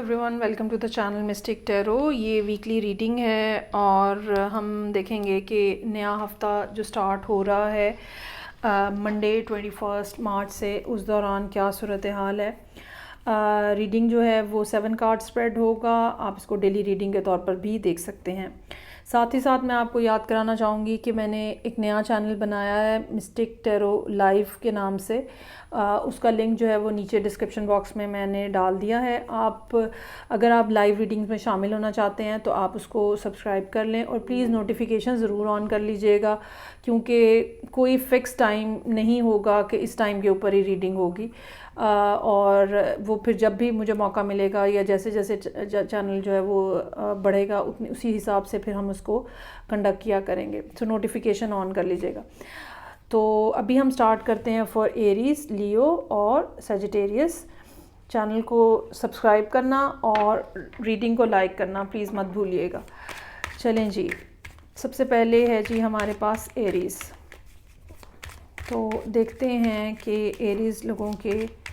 Everyone, welcome to the channel mystic tarot. ये weekly reading है और हम देखेंगे कि नया हफ्ता जो स्टार्ट हो रहा है मंडे 21 मार्च से, उस दौरान क्या सूरत हाल है। रीडिंग जो है वो 7 कार्ड स्प्रेड होगा। आप इसको डेली रीडिंग के तौर पर भी देख सकते हैं। साथ ही साथ मैं आपको याद कराना चाहूँगी कि मैंने एक नया चैनल बनाया है मिस्टिक टैरो लाइव के नाम से। उसका लिंक जो है वो नीचे डिस्क्रिप्शन बॉक्स में मैंने डाल दिया है। अगर आप लाइव रीडिंग्स में शामिल होना चाहते हैं तो आप उसको सब्सक्राइब कर लें और प्लीज़ नोटिफिकेशन ज़रूर ऑन कर लीजिएगा, क्योंकि कोई फ़िक्स टाइम नहीं होगा कि इस टाइम के ऊपर ही रीडिंग होगी। और वो फिर जब भी मुझे मौका मिलेगा या जैसे जैसे चैनल जो है वो बढ़ेगा उसी हिसाब से फिर हम उसको कंडक्ट किया करेंगे। सो नोटिफिकेशन ऑन कर लीजिएगा। तो अभी हम स्टार्ट करते हैं फॉर एरीज, लियो और सजिटेरियस। चैनल को सब्सक्राइब करना और रीडिंग को लाइक करना प्लीज़ मत भूलिएगा। चलें जी, सबसे पहले है जी हमारे पास एरीज़। तो देखते हैं कि एरीज़ लोगों के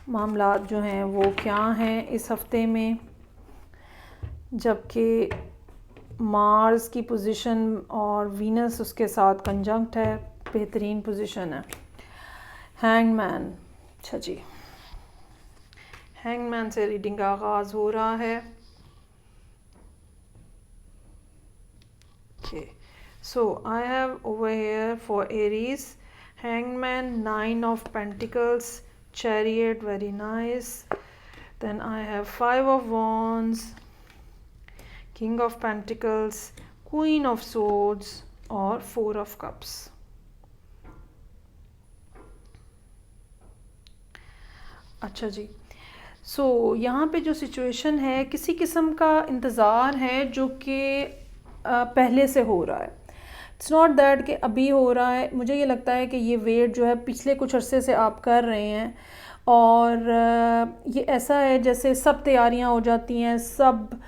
मामलात जो हैं वो क्या हैं इस हफ्ते में, जबकि मार्स की पोजीशन और वीनस उसके साथ कंजंक्ट है। बेहतरीन पोजीशन है। हैंगमैन, अच्छा जी, हैंगमैन से रीडिंग का आगाज़ हो रहा है। Okay, so I have over here for Aries Hangman, 9 of Pentacles, Chariot, very nice. Then I have 5 of Wands, King of Pentacles, Queen of Swords और 4 of Cups. अच्छा जी, सो यहाँ पे जो सिचुएशन है, किसी किस्म का इंतज़ार है जो कि पहले से हो रहा है। इट्स नॉट दैट कि अभी हो रहा है। मुझे ये लगता है कि ये वेट जो है पिछले कुछ अरसे से आप कर रहे हैं और ये ऐसा है जैसे सब तैयारियां हो जाती हैं। सब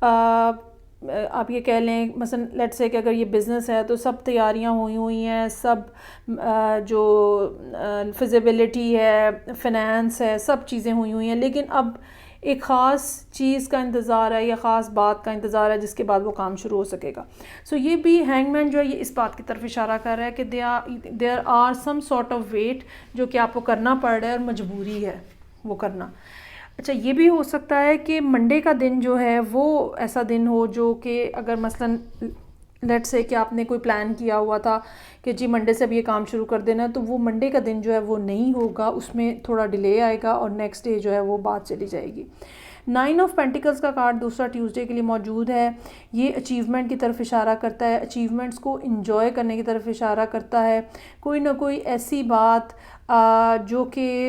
आप ये कह लें, मसलन लेट्स से कि अगर ये बिज़नेस है तो सब तैयारियां हुई हैं, सब जो फिजिबिलिटी है, फिनेंस है, सब चीज़ें हुई हैं, लेकिन अब एक ख़ास चीज़ का इंतज़ार है या ख़ास बात का इंतज़ार है जिसके बाद वो काम शुरू हो सकेगा। सो ये भी हैंगमैन जो है ये इस बात की तरफ इशारा कर रहा है कि there are some sort of weight जो कि आपको करना पड़ रहा है और मजबूरी है वो करना। अच्छा, ये भी हो सकता है कि मंडे का दिन जो है वो ऐसा दिन हो जो कि अगर मसलन लेट्स से कि आपने कोई प्लान किया हुआ था कि जी मंडे से अब ये काम शुरू कर देना, तो वो मंडे का दिन जो है वो नहीं होगा, उसमें थोड़ा डिले आएगा और नेक्स्ट डे जो है वो बात चली जाएगी। 9 ऑफ पेंटिकल्स का कार्ड दूसरा ट्यूसडे के लिए मौजूद है। ये अचीवमेंट की तरफ इशारा करता है, अचीवमेंट्स को इंजॉय करने की तरफ इशारा करता है। कोई ना कोई ऐसी बात जो कि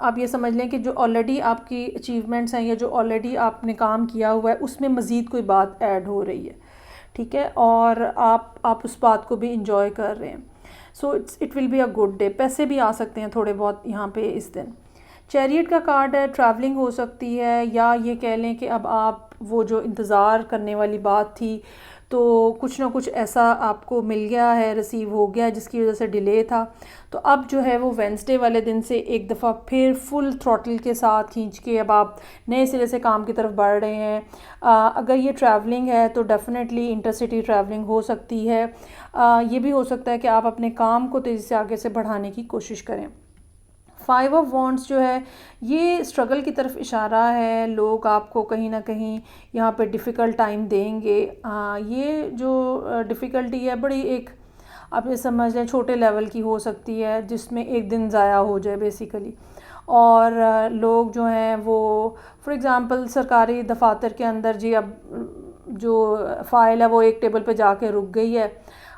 आप ये समझ लें कि जो ऑलरेडी आपकी अचीवमेंट्स हैं या जो ऑलरेडी आपने काम किया हुआ है उसमें मज़ीद कोई बात ऐड हो रही है, ठीक है, और आप उस बात को भी इंजॉय कर रहे हैं। So it will be a good day. पैसे भी आ सकते हैं थोड़े बहुत यहाँ पे इस दिन। चैरियट का कार्ड है, ट्रैवलिंग हो सकती है या ये कह लें कि अब आप वो जो इंतज़ार करने वाली बात थी तो कुछ ना कुछ ऐसा आपको मिल गया है, रिसीव हो गया जिसकी वजह से डिले था। तो अब जो है वो वेंसडे वाले दिन से एक दफ़ा फिर फुल थ्रॉटल के साथ खींच के अब आप नए सिरे से काम की तरफ बढ़ रहे हैं। अगर ये ट्रैवलिंग है तो डेफ़िनेटली इंटरसिटी ट्रैवलिंग हो सकती है। ये भी हो सकता है कि आप अपने काम को तेज़ी से आगे से बढ़ाने की कोशिश करें। 5 ऑफ वॉन्ड्स जो है ये स्ट्रगल की तरफ इशारा है। लोग आपको कहीं ना कहीं यहाँ पे डिफ़िकल्ट टाइम देंगे। ये जो डिफ़िकल्टी है बड़ी एक आप ये समझ लें छोटे लेवल की हो सकती है, जिसमें एक दिन ज़ाया हो जाए बेसिकली। और लोग जो हैं वो फॉर एग्ज़ाम्पल सरकारी दफातर के अंदर जी अब जो फ़ाइल है वो एक टेबल पे जाके रुक गई है,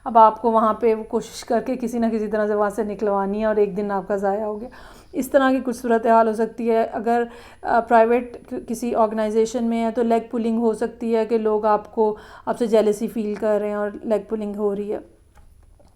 अब आपको वहाँ पे कोशिश करके किसी ना किसी तरह से वहाँ से निकलवानी है और एक दिन आपका ज़ाया हो गया। इस तरह की कुछ सूरत हाल हो सकती है। अगर प्राइवेट किसी ऑर्गेनाइजेशन में है तो लेग पुलिंग हो सकती है कि लोग आपसे जेलसी फील कर रहे हैं और लेग पुलिंग हो रही है।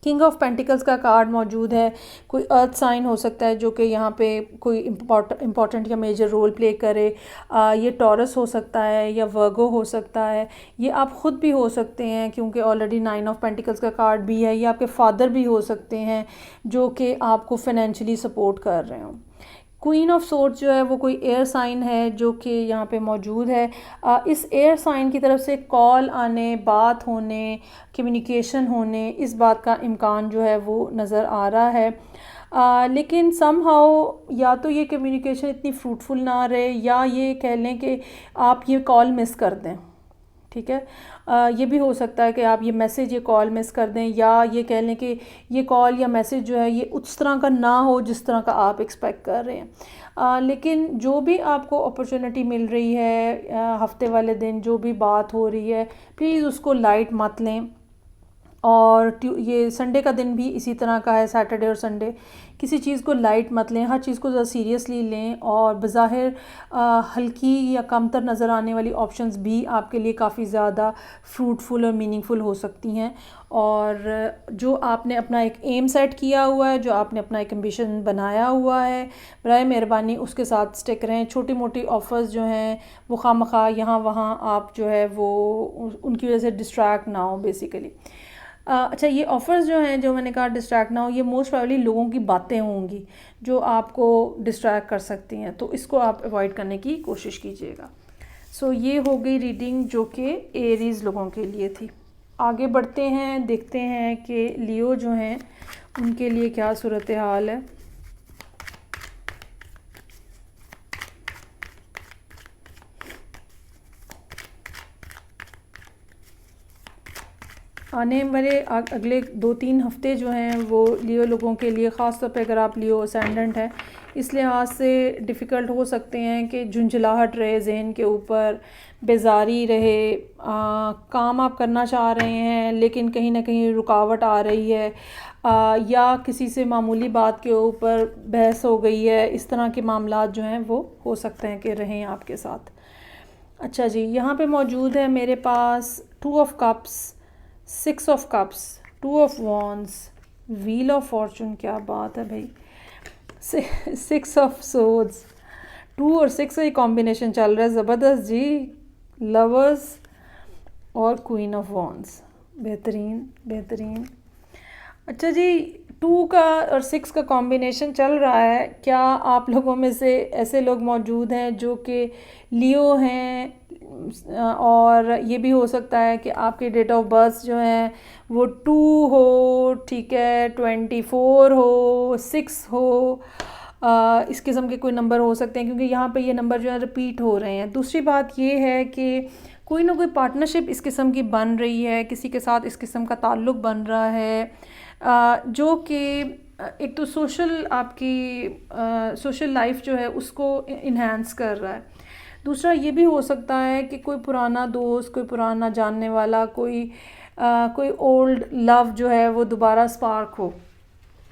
किंग ऑफ पेंटिकल्स का कार्ड मौजूद है। कोई अर्थ साइन हो सकता है जो कि यहाँ पे कोई इम्पॉर्टेंट या मेजर रोल प्ले करे। ये टॉरस हो सकता है या वर्गो हो सकता है। ये आप ख़ुद भी हो सकते हैं क्योंकि ऑलरेडी 9 ऑफ पेंटिकल्स का कार्ड भी है। ये आपके फादर भी हो सकते हैं जो कि आपको फाइनेंशियली सपोर्ट कर रहे हों। क्वीन ऑफ सोर्ड्स जो है वो कोई एयर साइन है जो कि यहाँ पे मौजूद है। इस एयर साइन की तरफ से कॉल आने, बात होने, कम्युनिकेशन होने, इस बात का इम्कान जो है वो नज़र आ रहा है। लेकिन समहाउ या तो ये कम्युनिकेशन इतनी फ्रूटफुल ना रहे, या ये कह लें कि आप ये कॉल मिस कर दें। ठीक है, ये भी हो सकता है कि आप ये मैसेज, ये कॉल मिस कर दें, या ये कह लें कि ये कॉल या मैसेज जो है ये उस तरह का ना हो जिस तरह का आप एक्सपेक्ट कर रहे हैं। लेकिन जो भी आपको अपॉर्चुनिटी मिल रही है हफ्ते वाले दिन, जो भी बात हो रही है, प्लीज़ उसको लाइट मत लें। और ये संडे का दिन भी इसी तरह का है, सैटरडे और संडे, किसी चीज़ को लाइट मत लें, हर चीज़ को ज़रा सीरियसली लें। और बज़ाहिर हल्की या कमतर नज़र आने वाली ऑप्शंस भी आपके लिए काफ़ी ज़्यादा फ्रूटफुल और मीनिंगफुल हो सकती हैं। और जो आपने अपना एक एम सेट किया हुआ है, जो आपने अपना एक एम्बिशन बनाया हुआ है, बराए मेहरबानी उसके साथ स्टिक रहें। छोटी मोटी ऑफ़र्स जो हैं वो खामखा यहाँ वहाँ आप जो है वो उनकी वजह से डिस्ट्रैक्ट ना हो बेसिकली। अच्छा, ये ऑफ़र्स जो हैं, जो मैंने कहा डिस्ट्रैक्ट ना हो, ये मोस्ट प्रोबेबली लोगों की बातें होंगी जो आपको डिस्ट्रैक्ट कर सकती हैं, तो इसको आप अवॉइड करने की कोशिश कीजिएगा। सो ये हो गई रीडिंग जो कि एरीज़ लोगों के लिए थी। आगे बढ़ते हैं, देखते हैं कि लियो जो हैं उनके लिए क्या सूरत हाल है। आने वाले अगले 2-3 हफ़्ते जो हैं वो लियो लोगों के लिए, ख़ास तौर पे अगर आप लियो असेंडेंट हैं, इस लिहाज से डिफ़िकल्ट हो सकते हैं कि झुंझलाहट रहे ज़हन के ऊपर, बेजारी रहे, काम आप करना चाह रहे हैं लेकिन कहीं ना कहीं रुकावट आ रही है, या किसी से मामूली बात के ऊपर बहस हो गई है। इस तरह के मामलात जो हैं वो हो सकते हैं कि रहें आपके साथ। अच्छा जी, यहाँ पे मौजूद है मेरे पास 2 of cups, 6 of cups, 2 of wands, wheel of Fortune, क्या बात है भाई, 6 ऑफ सोर्ड्स, 2 और 6 का ही कॉम्बिनेशन चल रहा है ज़बरदस्त जी। लवर्स और क्वीन ऑफ वॉन्ड्स, बेहतरीन बेहतरीन। अच्छा जी, 2 का और 6 का कॉम्बिनेशन चल रहा है। क्या आप लोगों में से ऐसे लोग मौजूद हैं जो कि लियो हैं, और ये भी हो सकता है कि आपके डेट ऑफ बर्थ जो है वो 2 हो, ठीक है, 24 हो, 6 हो, इस किस्म के कोई नंबर हो सकते हैं, क्योंकि यहाँ पे ये नंबर जो है रिपीट हो रहे हैं। दूसरी बात ये है कि कोई ना कोई पार्टनरशिप इस किस्म की बन रही है, किसी के साथ इस किस्म का ताल्लुक़ बन रहा है, जो कि एक तो आपकी सोशल लाइफ जो है उसको इन्हांस कर रहा है। दूसरा ये भी हो सकता है कि कोई पुराना दोस्त, कोई पुराना जानने वाला, कोई ओल्ड लव जो है वो दोबारा स्पार्क हो,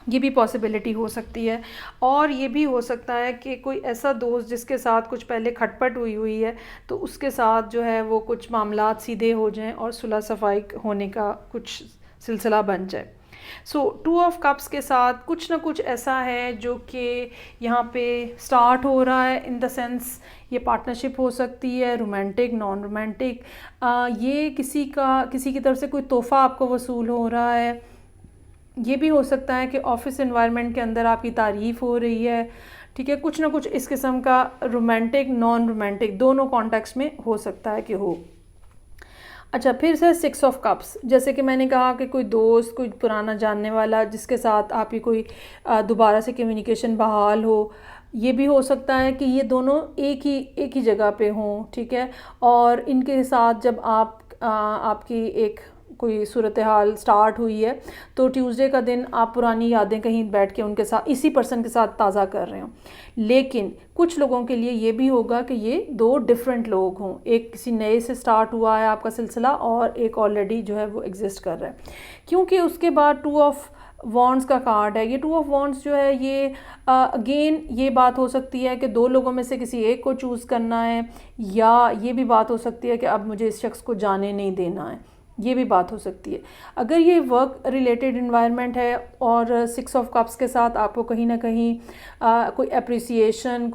ये भी पॉसिबिलिटी हो सकती है। और ये भी हो सकता है कि कोई ऐसा दोस्त जिसके साथ कुछ पहले खटपट हुई है, तो उसके साथ जो है वो कुछ मामलात सीधे हो जाएं और सुलह सफाई होने का कुछ सिलसिला बन जाए। सो 2 ऑफ कप्स के साथ कुछ ना कुछ ऐसा है जो कि यहाँ पे स्टार्ट हो रहा है, इन द सेंस ये पार्टनरशिप हो सकती है, रोमांटिक, नॉन रोमांटिक, ये किसी की तरफ से कोई तोहफ़ा आपको वसूल हो रहा है। ये भी हो सकता है कि ऑफिस एनवायरनमेंट के अंदर आपकी तारीफ़ हो रही है, ठीक है, कुछ ना कुछ इस किस्म का रोमांटिक, नॉन रोमांटिक दोनों कॉन्टेक्स्ट में हो सकता है कि हो। अच्छा, फिर से 6 ऑफ कप्स, जैसे कि मैंने कहा कि कोई दोस्त, कोई पुराना जानने वाला जिसके साथ आपकी कोई दोबारा से कम्युनिकेशन बहाल हो, ये भी हो सकता है कि ये दोनों एक ही जगह पे हों, ठीक है, और इनके साथ जब आपकी एक कोई सूरत हाल स्टार्ट हुई है, तो ट्यूसडे का दिन आप पुरानी यादें कहीं बैठ के उनके साथ, इसी पर्सन के साथ ताज़ा कर रहे हो। लेकिन कुछ लोगों के लिए ये भी होगा कि ये 2 डिफरेंट लोग हों, एक किसी नए से स्टार्ट हुआ है आपका सिलसिला, और एक ऑलरेडी जो है वो एग्जिस्ट कर रहा है, क्योंकि उसके बाद 2 ऑफ वॉन्ड्स का कार्ड है। ये 2 ऑफ वॉन्ड्स जो है ये अगेन ये बात हो सकती है कि 2 लोगों में से किसी एक को चूज़ करना है, या ये भी बात हो सकती है कि अब मुझे इस शख्स को जाने नहीं देना है, ये भी बात हो सकती है। अगर ये वर्क रिलेटेड इन्वायरमेंट है और 6 ऑफ कप्स के साथ आपको कहीं ना कहीं कोई अप्रिसिएशन,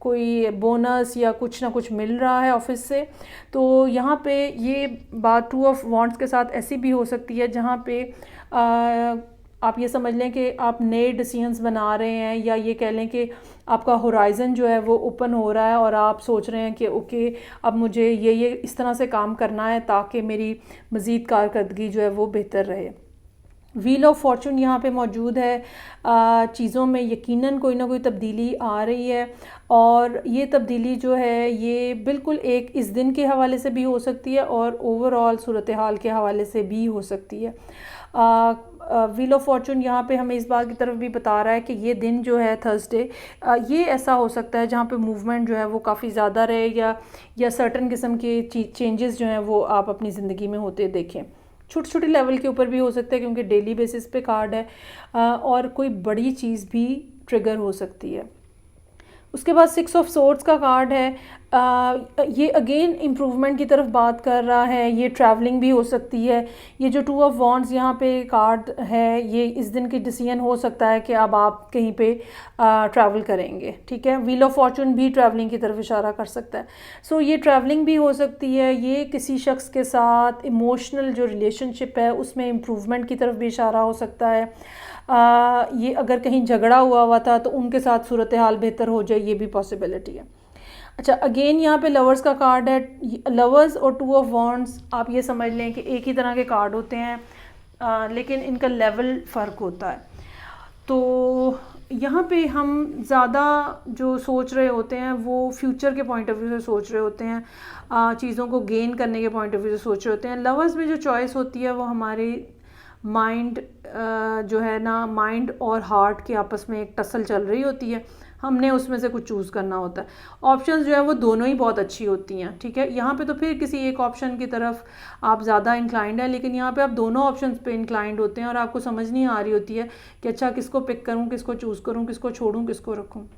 कोई बोनस या कुछ ना कुछ मिल रहा है ऑफिस से, तो यहाँ पे ये बात 2 ऑफ वॉन्ड्स के साथ ऐसी भी हो सकती है जहाँ पे आप ये समझ लें कि आप नए डिसीजंस बना रहे हैं, या ये कह लें कि आपका होराइज़न जो है वो ओपन हो रहा है और आप सोच रहे हैं कि ओके अब मुझे ये इस तरह से काम करना है ताकि मेरी मज़ीद कारकर्दगी जो है वो बेहतर रहे। व्हील ऑफ फॉर्चून यहाँ पे मौजूद है। चीज़ों में यकीनन कोई ना कोई तब्दीली आ रही है, और ये तब्दीली जो है ये बिल्कुल एक इस दिन के हवाले से भी हो सकती है और ओवरऑल सूरत हाल के हवाले से भी हो सकती है। व्हील ऑफ फॉर्चून यहाँ पे हमें इस बात की तरफ भी बता रहा है कि ये दिन जो है थर्सडे, ये ऐसा हो सकता है जहाँ पे मूवमेंट जो है वो काफ़ी ज़्यादा रहे, या सर्टन किस्म के चेंजेस जो हैं वो आप अपनी ज़िंदगी में होते देखें। छोटे छोटे लेवल के ऊपर भी हो सकता है क्योंकि डेली बेसिस पे कार्ड है, और कोई बड़ी चीज़ भी ट्रिगर हो सकती है। उसके बाद 6 ऑफ सोर्ड्स का कार्ड है। ये अगेन इम्प्रूवमेंट की तरफ बात कर रहा है, ये ट्रैवलिंग भी हो सकती है। ये जो 2 ऑफ वॉन्ड्स यहाँ पे कार्ड है, ये इस दिन की डिसीजन हो सकता है कि अब आप कहीं पे ट्रैवल करेंगे, ठीक है। व्हील ऑफ फॉर्चून भी ट्रैवलिंग की तरफ इशारा कर सकता है। सो ये ट्रैवलिंग भी हो सकती है, ये किसी शख्स के साथ इमोशनल जो रिलेशनशिप है उसमें इम्प्रूवमेंट की तरफ भी इशारा हो सकता है। ये अगर कहीं झगड़ा हुआ था तो उनके साथ सूरत हाल बेहतर हो जाए, ये भी पॉसिबिलिटी है। अच्छा, अगेन यहाँ पे लवर्स का कार्ड है। लवर्स और 2 ऑफ वॉन्ड्स आप ये समझ लें कि एक ही तरह के कार्ड होते हैं, लेकिन इनका लेवल फ़र्क होता है। तो यहाँ पे हम ज़्यादा जो सोच रहे होते हैं वो फ्यूचर के पॉइंट ऑफ व्यू से सोच रहे होते हैं, चीज़ों को गेन करने के पॉइंट ऑफ व्यू से सोच रहे होते हैं। लवर्स में जो चॉइस होती है वो हमारे माइंड जो है ना, माइंड और हार्ट के आपस में एक टसल चल रही होती है, हमने उसमें से कुछ चूज़ करना होता है। ऑप्शंस जो है वो दोनों ही बहुत अच्छी होती हैं, ठीक है। यहाँ पे तो फिर किसी एक ऑप्शन की तरफ आप ज़्यादा इंक्लाइंड है, लेकिन यहाँ पे आप दोनों ऑप्शंस पे इंक्लाइंड होते हैं और आपको समझ नहीं आ रही होती है कि अच्छा किसको पिक करूँ, किसको चूज़ करूँ, किसको छोड़ूँ, किसको रखूँ।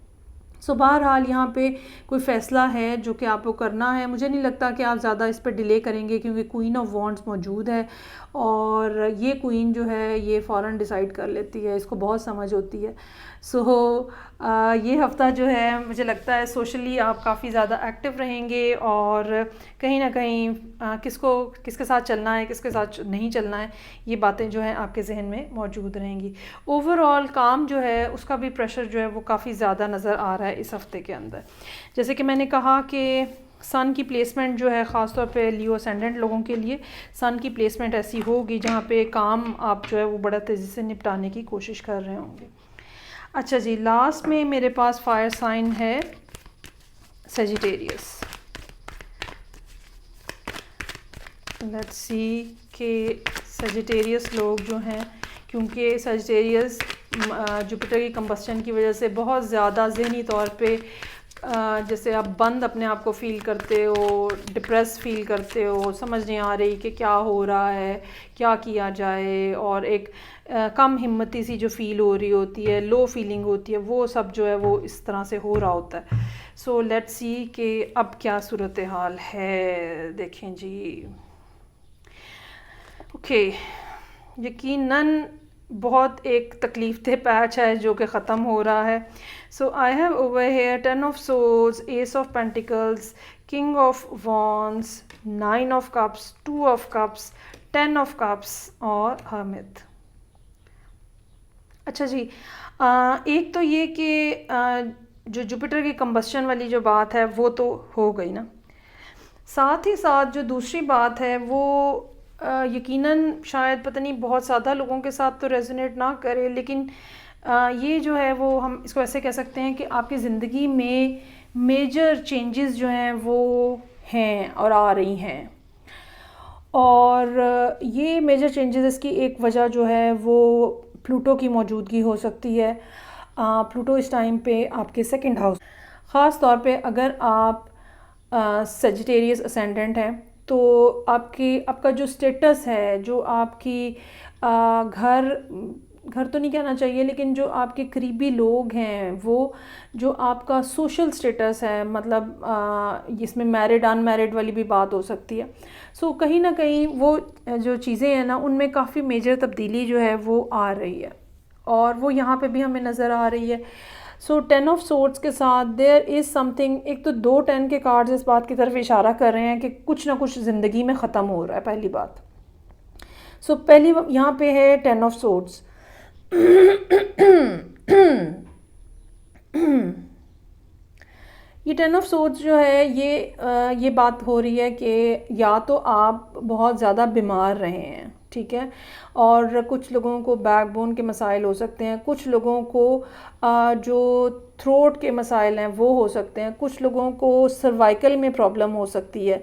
सो बहरहाल यहाँ पे कोई फ़ैसला है जो कि आपको करना है। मुझे नहीं लगता कि आप ज़्यादा इस पर डिले करेंगे क्योंकि क्वीन ऑफ वॉन्ड्स मौजूद है, और ये क्वीन जो है ये फ़ौरन डिसाइड कर लेती है, इसको बहुत समझ होती है। सो ये हफ़्ता जो है मुझे लगता है सोशली आप काफ़ी ज़्यादा एक्टिव रहेंगे, और कहीं ना कहीं किसके साथ चलना है, किसके साथ नहीं चलना है, ये बातें जो हैं आपके जहन में मौजूद रहेंगी। ओवरऑल काम जो है उसका भी प्रेशर जो है वो काफ़ी ज़्यादा नज़र आ रहा है इस हफ़्ते के अंदर। जैसे कि मैंने कहा कि सन की प्लेसमेंट जो है ख़ासतौर पे लियो असेंडेंट लोगों के लिए सन की प्लेसमेंट ऐसी होगी जहाँ पे काम आप जो है वो बड़ा तेज़ी से निपटाने की कोशिश कर रहे होंगे। अच्छा जी, लास्ट में मेरे पास फायर साइन है सजिटेरियस। लेट्स सी कि सजिटेरियस लोग जो हैं, क्योंकि सजिटेरियस जुपिटर की कंबस्टन की वजह से बहुत ज़्यादा ज़हनी तौर पे जैसे आप बंद अपने आप को फ़ील करते हो, डिप्रेस फ़ील करते हो, समझ नहीं आ रही कि क्या हो रहा है, क्या किया जाए, और एक कम हिम्मती सी जो फ़ील हो रही होती है, लो फीलिंग होती है, वो सब जो है वो इस तरह से हो रहा होता है। सो लेट्स सी कि अब क्या सूरत हाल है। देखें जी, ओके, यकीनन बहुत एक तकलीफ दे पैच है जो कि ख़त्म हो रहा है। So I have over here 10 of swords, ace of pentacles, king of wands, 9 of cups, 2 of cups, 10 of cups और हर्मिट। अच्छा जी, एक तो ये कि जो जुपिटर की कंबस्टन वाली जो बात है वो तो हो गई ना, साथ ही साथ जो दूसरी बात है वो यकीनन शायद पता नहीं बहुत ज़्यादा लोगों के साथ तो रेजोनेट ना करे, लेकिन ये जो है वो हम इसको ऐसे कह सकते हैं कि आपकी ज़िंदगी में मेजर चेंजेस जो हैं वो हैं और आ रही हैं, और ये मेजर चेंजेस इसकी एक वजह जो है वो प्लूटो की मौजूदगी हो सकती है। प्लूटो इस टाइम पे आपके सेकंड हाउस, ख़ास तौर पे अगर आप सजिटेरियस असेंडेंट हैं तो आपका जो स्टेटस है, जो आपकी घर तो नहीं कहना चाहिए, लेकिन जो आपके करीबी लोग हैं, वो जो आपका सोशल स्टेटस है, मतलब इसमें मैरिड अनमैरिड वाली भी बात हो सकती है। सो कहीं ना कहीं वो जो चीज़ें हैं ना, उनमें काफ़ी मेजर तब्दीली जो है वो आ रही है, और वो यहाँ पे भी हमें नज़र आ रही है। सो 10 ऑफ सोर्ड्स के साथ देयर इज़ समथिंग, एक तो 2 10 के कार्ड्स इस बात की तरफ इशारा कर रहे हैं कि कुछ ना कुछ ज़िंदगी में ख़त्म हो रहा है, पहली बात। सो पहली यहाँ पे है 10 ऑफ सोर्ड्स। ये 10 ऑफ सोर्ड्स जो है ये बात हो रही है कि या तो आप बहुत ज़्यादा बीमार रहे हैं, ठीक है, और कुछ लोगों को बैकबोन के मसाइल हो सकते हैं, कुछ लोगों को जो थ्रोट के मसाइल हैं वो हो सकते हैं, कुछ लोगों को सर्वाइकल में प्रॉब्लम हो सकती है।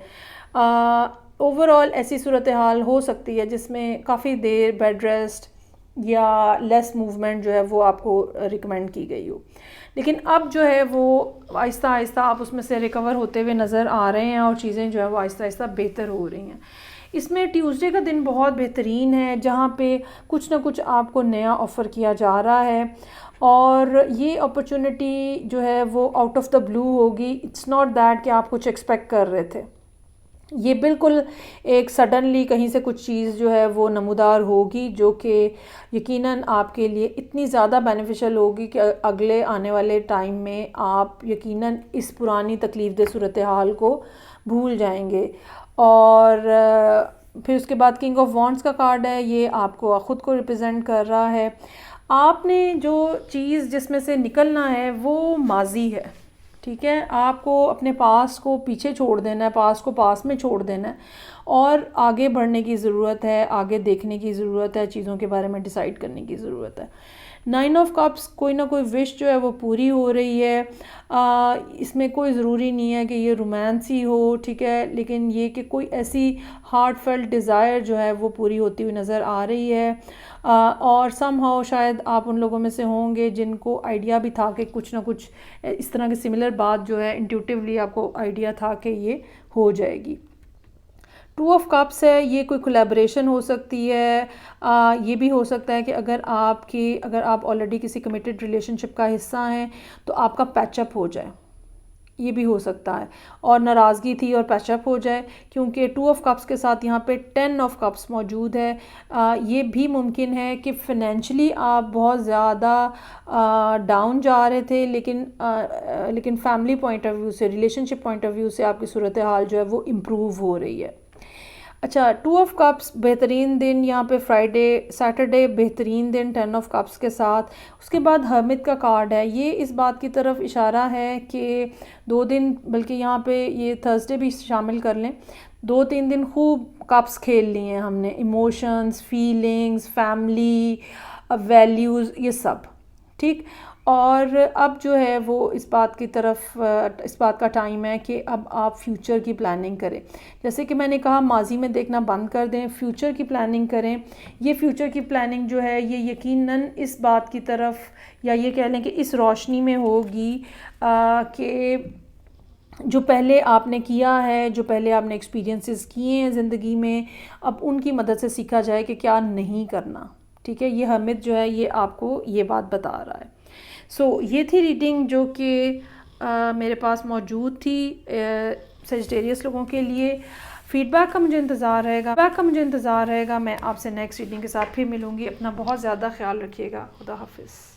ओवरऑल ऐसी सूरत हाल हो सकती है जिसमें काफ़ी देर बेड रेस्ट या लेस मूवमेंट जो है वो आपको रिकमेंड की गई हो। लेकिन अब जो है वो आहिस्ता आहिस्ता आप उसमें से रिकवर होते हुए नज़र आ रहे हैं और चीज़ें जो है वो आहिस्ता आहिस्ता बेहतर हो रही हैं। इसमें ट्यूसडे का दिन बहुत बेहतरीन है जहाँ पे कुछ ना कुछ आपको नया ऑफ़र किया जा रहा है और ये अपॉर्चुनिटी जो है वो आउट ऑफ द ब्लू होगी। इट्स नॉट दैट कि आप कुछ एक्सपेक्ट कर रहे थे, ये बिल्कुल एक सडनली कहीं से कुछ चीज़ जो है वो नमूदार होगी जो कि यकीनन आपके लिए इतनी ज़्यादा बेनिफिशियल होगी कि अगले आने वाले टाइम में आप यकीनन इस पुरानी तकलीफ़देह सूरत हाल को भूल जाएंगे। और फिर उसके बाद किंग ऑफ वॉन्ड्स का कार्ड है, ये आपको ख़ुद को रिप्रेजेंट कर रहा है। आपने जो चीज़ जिसमें से निकलना है वो माजी है, ठीक है, आपको अपने पास को पीछे छोड़ देना है, पास को पास में छोड़ देना है और आगे बढ़ने की ज़रूरत है, आगे देखने की ज़रूरत है, चीज़ों के बारे में डिसाइड करने की ज़रूरत है। 9 ऑफ कप्स कोई ना कोई विश जो है वो पूरी हो रही है। इसमें कोई ज़रूरी नहीं है कि ये रोमांस ही हो, ठीक है, लेकिन ये कि कोई ऐसी हार्ट फेल्ट डिज़ायर जो है वो पूरी होती हुई नज़र आ रही है। और समहाउ शायद आप उन लोगों में से होंगे जिनको आइडिया भी था कि कुछ ना कुछ इस तरह की सिमिलर बात जो है इंट्यूटिवली आपको आइडिया था कि ये हो जाएगी। 2 ऑफ कप्स है, ये कोई कोलैबोरेशन हो सकती है। ये भी हो सकता है कि अगर आप ऑलरेडी किसी कमिटेड रिलेशनशिप का हिस्सा हैं तो आपका पैचअप हो जाए, ये भी हो सकता है, और नाराज़गी थी और पैचअप हो जाए, क्योंकि 2 ऑफ कप्स के साथ यहाँ पे 10 ऑफ कप्स मौजूद है। ये भी मुमकिन है कि फ़िनेंशली आप बहुत ज़्यादा डाउन जा रहे थे, लेकिन फैमिली पॉइंट ऑफ व्यू से, रिलेशनशिप पॉइंट ऑफ व्यू से आपकी सूरत हाल जो है वो इम्प्रूव हो रही है। अच्छा, 2 ऑफ कप्स बेहतरीन दिन, यहाँ पे फ्राइडे सैटरडे बेहतरीन दिन 10 ऑफ कप्स के साथ। उसके बाद हर्मिट का कार्ड है, ये इस बात की तरफ इशारा है कि 2 दिन, बल्कि यहाँ पे ये थर्सडे भी शामिल कर लें, 2-3 दिन खूब कप्स खेल लिए हैं हमने, इमोशंस, फीलिंग्स, फैमिली, वैल्यूज़, ये सब ठीक। और अब जो है वो इस बात का टाइम है कि अब आप फ्यूचर की प्लानिंग करें। जैसे कि मैंने कहा, माजी में देखना बंद कर दें, फ्यूचर की प्लानिंग करें। ये फ्यूचर की प्लानिंग जो है ये यकीनन इस बात की तरफ, या ये कह लें कि इस रोशनी में होगी कि जो पहले आपने किया है, जो पहले आपने एक्सपीरियंसेस किए हैं ज़िंदगी में, अब उनकी मदद से सीखा जाए कि क्या नहीं करना, ठीक है। ये हमिद जो है ये आपको ये बात बता रहा है। ये थी रीडिंग जो कि मेरे पास मौजूद थी सेजिटेरियस लोगों के लिए। फीडबैक का मुझे इंतज़ार रहेगा। मैं आपसे नेक्स्ट रीडिंग के साथ फिर मिलूँगी। अपना बहुत ज़्यादा ख्याल रखिएगा। खुदा हाफिज़।